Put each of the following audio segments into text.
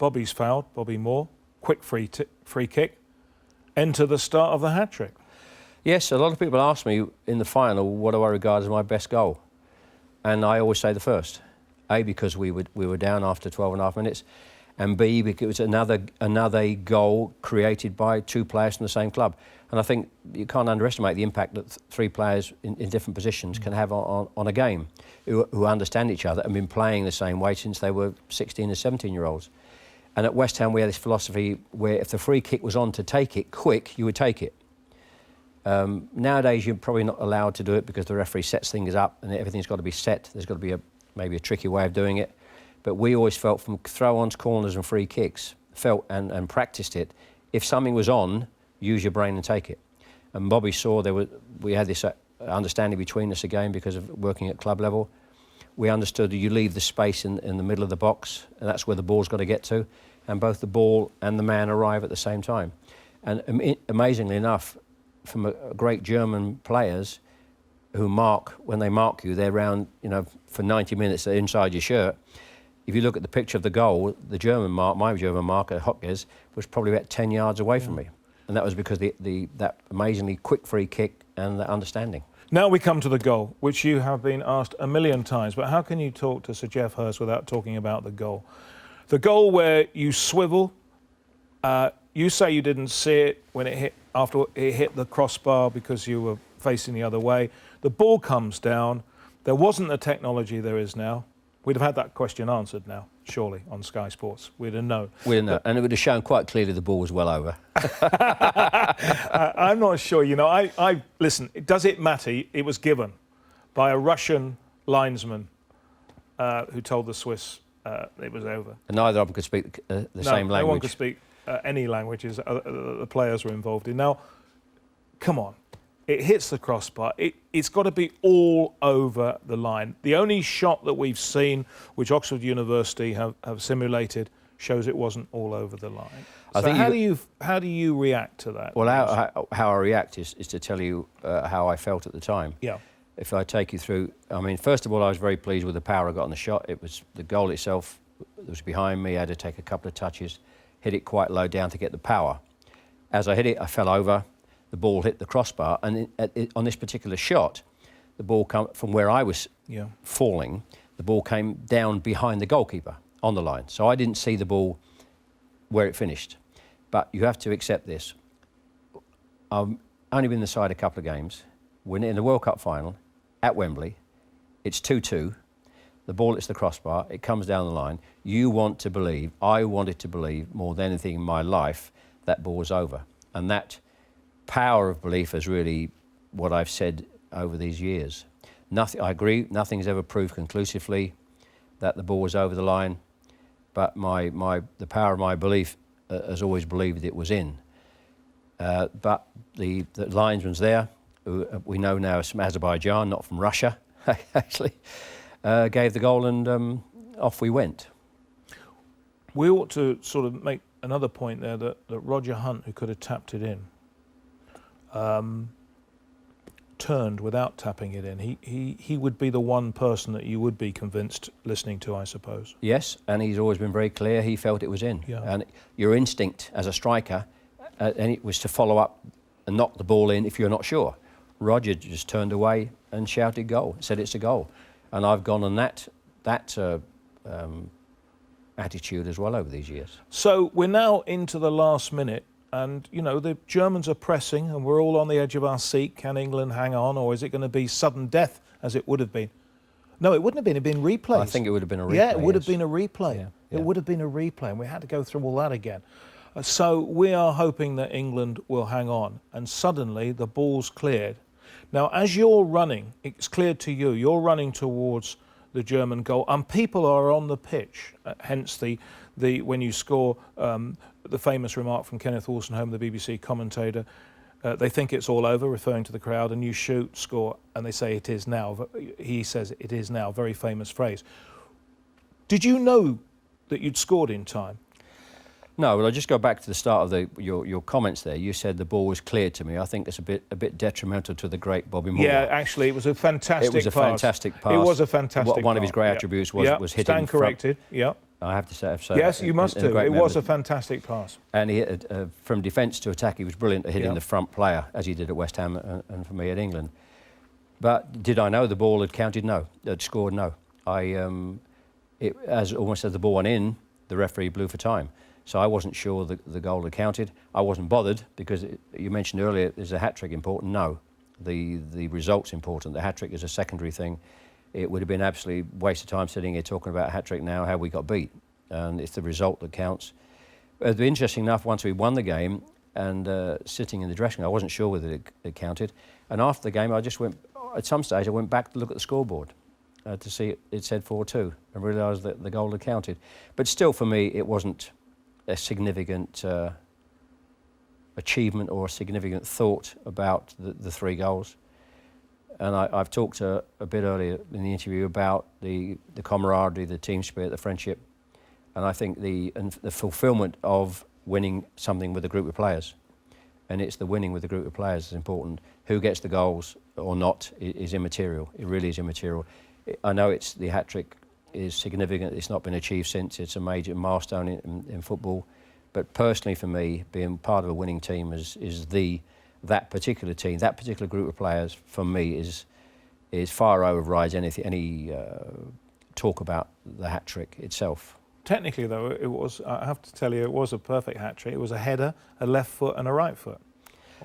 Bobby's fouled, Bobby Moore, quick free kick, enter the start of the hat-trick. Yes, a lot of people ask me in the final, what do I regard as my best goal? And I always say the first. A, because we were down after 12 and a half minutes, and B, because it was another goal created by two players from the same club. And I think you can't underestimate the impact that three players in different positions can have on a game, who understand each other and been playing the same way since they were 16 and 17-year-olds. And at West Ham, we had this philosophy where if the free kick was on to take it quick, you would take it. Nowadays, you're probably not allowed to do it because the referee sets things up and everything's got to be set. There's got to be maybe a tricky way of doing it. But we always felt from throw-ons, corners and free kicks, and practiced it, if something was on, use your brain and take it. And Bobby saw we had this understanding between us again because of working at club level. We understood that you leave the space in the middle of the box, and that's where the ball's got to get to, and both the ball and the man arrive at the same time. And amazingly enough, from great German players who when they mark you, they're around, for 90 minutes, they're inside your shirt. If you look at the picture of the goal, my German mark at Hotges was probably about 10 yards away from me. And that was because that amazingly quick free kick and that understanding. Now we come to the goal, which you have been asked a million times, but how can you talk to Sir Geoff Hurst without talking about the goal? The goal where you swivel, you say you didn't see it when after it hit the crossbar because you were facing the other way. The ball comes down. There wasn't the technology there is now. We'd have had that question answered now, surely, on Sky Sports. We'd have known. We'd have known, and it would have shown quite clearly the ball was well over. I'm not sure. Listen, does it matter? It was given by a Russian linesman who told the Swiss it was over. And neither of them could speak the same language. No one could speak any languages the players were involved in. Now, come on. It hits the crossbar. It's got to be all over the line. The only shot that we've seen, which Oxford University have simulated, shows it wasn't all over the line. How do you react to that? Well, how I react is to tell you how I felt at the time. Yeah. If I take you through, first of all, I was very pleased with the power I got on the shot. It was the goal itself that was behind me. I had to take a couple of touches, hit it quite low down to get the power. As I hit it, I fell over. The ball hit the crossbar, and on this particular shot, the ball from where I was falling, the ball came down behind the goalkeeper on the line. So I didn't see the ball where it finished. But you have to accept this. I've only been inside a couple of games. We're in the World Cup final at Wembley. It's 2-2. The ball hits the crossbar. It comes down the line. You want to believe, I wanted to believe more than anything in my life, that ball was over. And that power of belief is really what I've said over these years. I agree, nothing's ever proved conclusively that the ball was over the line, but the power of my belief has always believed it was in. But the linesman's there, who we know now is from Azerbaijan, not from Russia, actually, gave the goal, and off we went. We ought to sort of make another point there that Roger Hunt, who could have tapped it in, turned without tapping it in. He would be the one person that you would be convinced listening to, I suppose. Yes, and he's always been very clear. He felt it was in. Yeah. And your instinct as a striker, and it was to follow up and knock the ball in if you're not sure. Roger just turned away and shouted goal, said it's a goal. And I've gone on that attitude as well over these years. So we're now into the last minute. And, the Germans are pressing and we're all on the edge of our seat. Can England hang on, or is it going to be sudden death as it would have been? No, it wouldn't have been. It would have been replays. I think it would have been a replay. Yeah, it would have been a replay. Yeah. It would have been a replay, and we had to go through all that again. So we are hoping that England will hang on, and suddenly the ball's cleared. Now, as you're running, it's cleared to you. You're running towards the German goal, and people are on the pitch. Hence the when you score, the famous remark from Kenneth Wolstenholme, the BBC commentator, they think it's all over, referring to the crowd, and you shoot, score, and they say it is now. He says it is now, very famous phrase. Did you know that you'd scored in time? No, well, I'll just go back to the start of your comments there. You said the ball was cleared to me. I think it's a bit detrimental to the great Bobby Moore. Yeah, actually, it was a fantastic pass. It was a fantastic pass. It was a fantastic One of his great attributes was hitting Stand corrected, yeah. I have to say. So Yes, you must do. It was a fantastic pass. And he, from defence to attack, he was brilliant at hitting the front player, as he did at West Ham and for me at England. But did I know the ball had counted? No. Had scored? No. Almost as the ball went in, the referee blew for time. So I wasn't sure the goal had counted. I wasn't bothered because you mentioned earlier, is a hat-trick important? No. The result's important. The hat-trick is a secondary thing. It would have been absolutely waste of time sitting here talking about a hat-trick now, how we got beat. And it's the result that counts. It'd be interesting enough, once we won the game and sitting in the dressing room, I wasn't sure whether it counted. And after the game, I just went, at some stage, I went back to look at the scoreboard to see it said 4-2 and realised that the goal had counted. But still, for me, it wasn't a significant achievement or a significant thought about the 3 goals. And I've talked a bit earlier in the interview about the camaraderie, the team spirit, the friendship, and I think the fulfilment of winning something with a group of players. And it's the winning with a group of players is important. Who gets the goals or not is immaterial. It really is immaterial. I know the hat-trick is significant. It's not been achieved since. It's a major milestone in football. But personally, for me, being part of a winning team is that particular team, that particular group of players, for me, is far overrides any talk about the hat-trick itself. Technically, though, it was, I have to tell you, it was a perfect hat-trick. It was a header, a left foot and a right foot.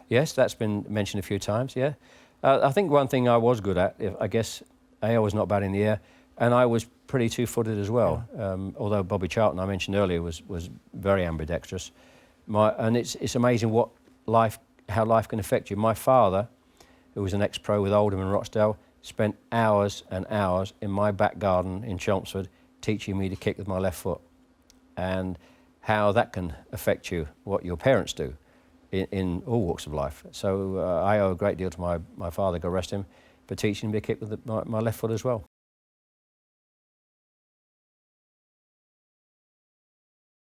Yes, that's been mentioned a few times, yeah. I think one thing I was good at, I guess, I was not bad in the air, and I was pretty two-footed as well. Yeah. Although Bobby Charlton, I mentioned earlier, was very ambidextrous. And it's amazing how life can affect you. My father, who was an ex-pro with Oldham and Rochdale, spent hours and hours in my back garden in Chelmsford teaching me to kick with my left foot, and how that can affect you, what your parents do in all walks of life. So I owe a great deal to my father, God rest him, for teaching me to kick with my left foot as well.